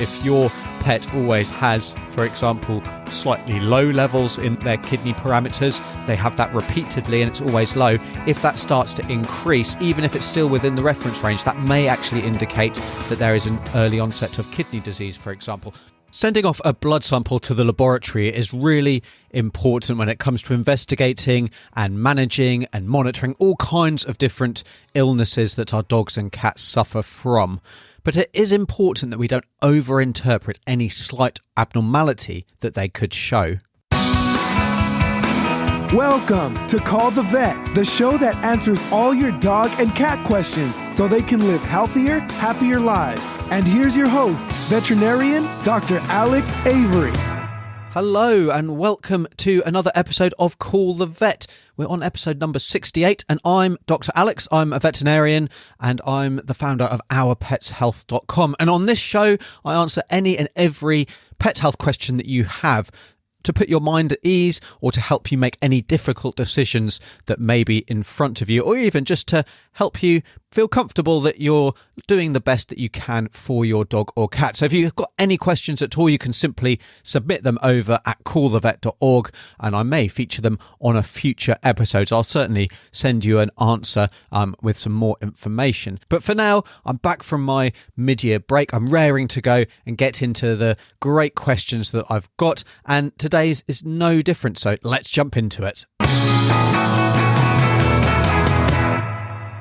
If your pet always has, for example, slightly low levels in their kidney parameters, they have that repeatedly and it's always low. If that starts to increase, even if it's still within the reference range, that may actually indicate that there is an early onset of kidney disease, for example. Sending off a blood sample to the laboratory is really important when it comes to investigating and managing and monitoring all kinds of different illnesses that our dogs and cats suffer from. But it is important that we don't overinterpret any slight abnormality that they could show. Welcome to Call the Vet, the show that answers all your dog and cat questions so they can live healthier, happier lives. And here's your host, veterinarian Dr. Alex Avery. Hello and welcome to another episode of Call the Vet. We're on episode number 68 and I'm Dr. Alex. I'm a veterinarian and I'm the founder of ourpetshealth.com. And on this show, I answer any and every pet health question that you have to put your mind at ease or to help you make any difficult decisions that may be in front of you, or even just to help you feel comfortable that you're doing the best that you can for your dog or cat. So if you've got any questions at all, you can simply submit them over at callthevet.org and I may feature them on a future episode. I'll certainly send you an answer with some more information. But for now, I'm back from my mid-year break. I'm raring to go and get into the great questions that I've got, and today's is no different. So let's jump into it.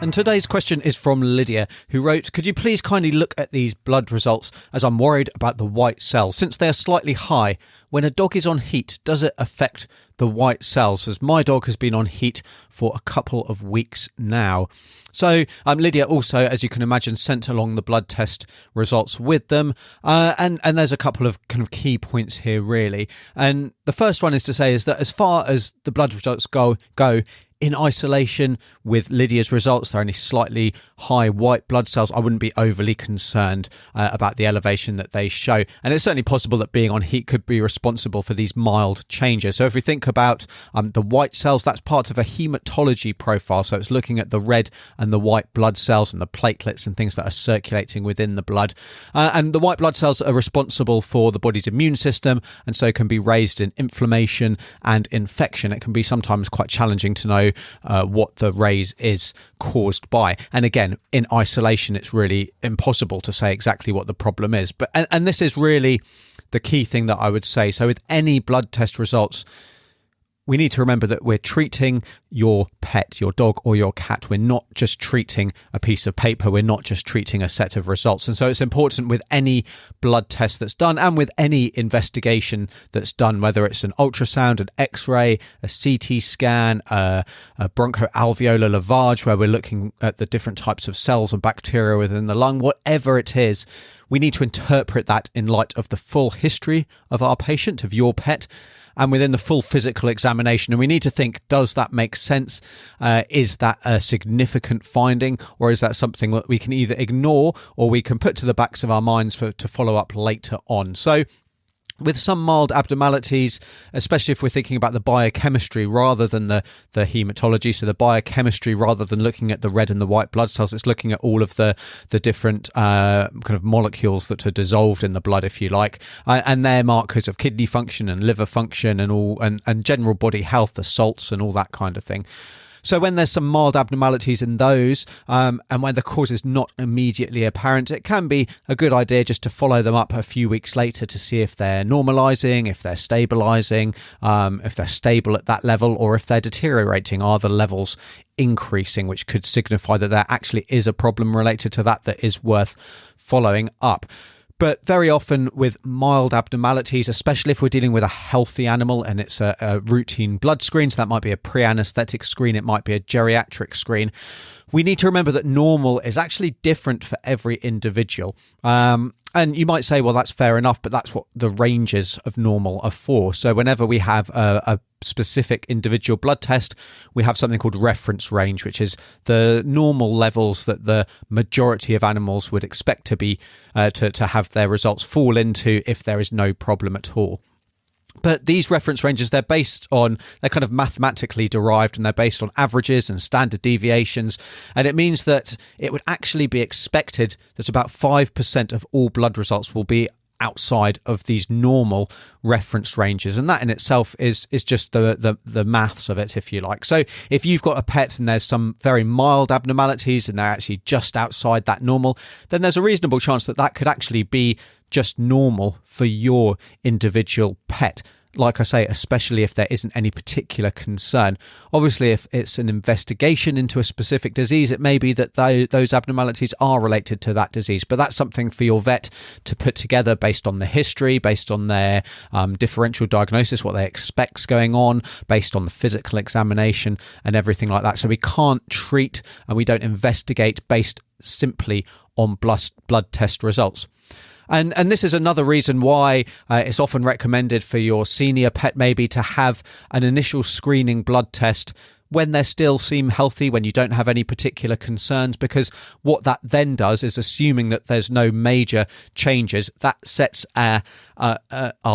And today's question is from Lydia, who wrote, "Could you please kindly look at these blood results as I'm worried about the white cells. Since they are slightly high, when a dog is on heat, does it affect the white cells? As my dog has been on heat for a couple of weeks now." So Lydia also, as you can imagine, sent along the blood test results with them. And there's a couple of kind of key points here, really. And the first one is to say is that as far as the blood results go, in isolation with Lydia's results, they're only slightly high white blood cells. I wouldn't be overly concerned about the elevation that they show. And it's certainly possible that being on heat could be responsible for these mild changes. So if we think about the white cells, that's part of a hematology profile. So it's looking at the red and the white blood cells and the platelets and things that are circulating within the blood. And the white blood cells are responsible for the body's immune system and so can be raised in inflammation and infection. It can be sometimes quite challenging to know what the raise is caused by. And again, in isolation, it's really impossible to say exactly what the problem is. But and this is really the key thing that I would say. So with any blood test results, we need to remember that we're treating your pet, your dog or your cat. We're not just treating a piece of paper. We're not just treating a set of results. And so it's important with any blood test that's done and with any investigation that's done, whether it's an ultrasound, an X-ray, a CT scan, a bronchoalveolar lavage, where we're looking at the different types of cells and bacteria within the lung, whatever it is, we need to interpret that in light of the full history of our patient, of your pet, and within the full physical examination. And we need to think, does that make sense? Is that a significant finding, or is that something that we can either ignore or we can put to the backs of our minds to follow up later on? So with some mild abnormalities, especially if we're thinking about the biochemistry rather than the hematology, so the biochemistry rather than looking at the red and the white blood cells, it's looking at all of the different kind of molecules that are dissolved in the blood, if you like, and they're markers of kidney function and liver function and all and general body health, the salts and all that kind of thing. So when there's some mild abnormalities in those, and when the cause is not immediately apparent, it can be a good idea just to follow them up a few weeks later to see if they're normalizing, if they're stabilizing, if they're stable at that level, or if they're deteriorating. Are the levels increasing, which could signify that there actually is a problem related to that is worth following up. But very often with mild abnormalities, especially if we're dealing with a healthy animal and it's a routine blood screen, so that might be a pre-anesthetic screen, it might be a geriatric screen, we need to remember that normal is actually different for every individual. And you might say, well, that's fair enough, but that's what the ranges of normal are for. So whenever we have a specific individual blood test, we have something called reference range, which is the normal levels that the majority of animals would expect to be to have their results fall into if there is no problem at all. But these reference ranges, they're kind of mathematically derived, and they're based on averages and standard deviations. And it means that it would actually be expected that about 5% of all blood results will be outside of these normal reference ranges, and that in itself is just the maths of it, if you like. So if you've got a pet and there's some very mild abnormalities and they're actually just outside that normal, then there's a reasonable chance that that could actually be just normal for your individual pet. Like I say, especially if there isn't any particular concern. Obviously, if it's an investigation into a specific disease, it may be that those abnormalities are related to that disease. But that's something for your vet to put together based on the history, based on their differential diagnosis, what they expect's going on, based on the physical examination and everything like that. So we can't treat and we don't investigate based simply on blood test results. And this is another reason why it's often recommended for your senior pet maybe to have an initial screening blood test when they still seem healthy, when you don't have any particular concerns, because what that then does is, assuming that there's no major changes, that sets our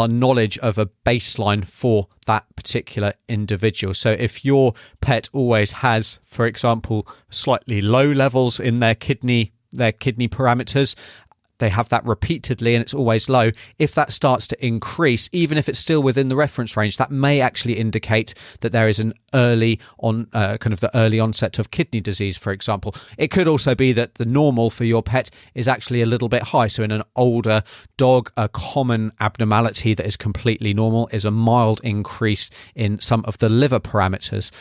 knowledge of a baseline for that particular individual. So if your pet always has, for example, slightly low levels in their kidney parameters, they have that repeatedly and it's always low. If that starts to increase, even if it's still within the reference range, that may actually indicate that there is an early onset of kidney disease, for example. It could also be that the normal for your pet is actually a little bit high. So in an older dog, a common abnormality that is completely normal is a mild increase in some of the liver parameters.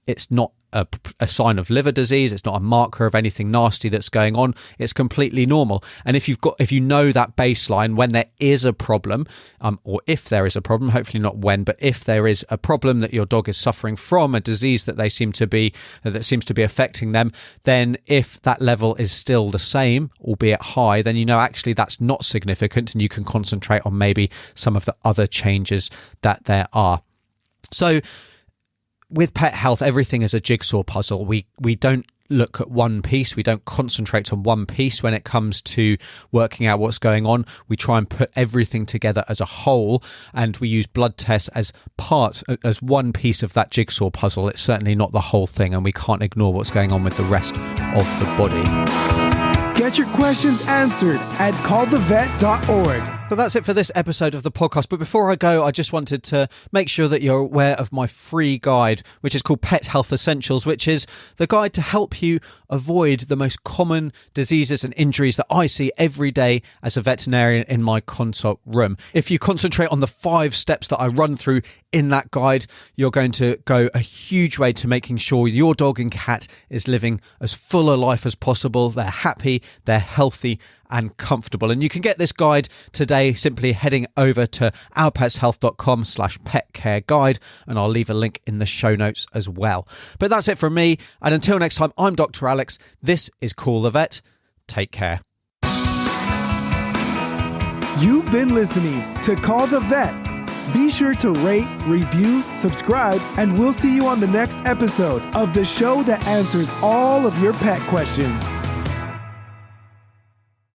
It's not a sign of liver disease. It's not a marker of anything nasty that's going on. It's completely normal. And if you know that baseline, when there is a problem, or if there is a problem, hopefully not when, but if there is a problem that your dog is suffering from, a disease that seems to be affecting them, then if that level is still the same, albeit high, then you know actually that's not significant, and you can concentrate on maybe some of the other changes that there are. So with pet health, everything is a jigsaw puzzle. We don't look at one piece. We don't concentrate on one piece when it comes to working out what's going on. We try and put everything together as a whole, and we use blood tests as as one piece of that jigsaw puzzle. It's certainly not the whole thing, and we can't ignore what's going on with the rest of the body. Get your questions answered at callthevet.org. But that's it for this episode of the podcast. But before I go, I just wanted to make sure that you're aware of my free guide, which is called Pet Health Essentials, which is the guide to help you avoid the most common diseases and injuries that I see every day as a veterinarian in my consult room. If you concentrate on the 5 steps that I run through in that guide, you're going to go a huge way to making sure your dog and cat is living as full a life as possible. They're happy, they're healthy and comfortable. And you can get this guide today simply heading over to ourpetshealth.com/petcareguide, and I'll leave a link in the show notes as well. But that's it from me. And until next time, I'm Dr. Alex. This is Call the Vet. Take care. You've been listening to Call the Vet. Be sure to rate, review, subscribe, and we'll see you on the next episode of the show that answers all of your pet questions.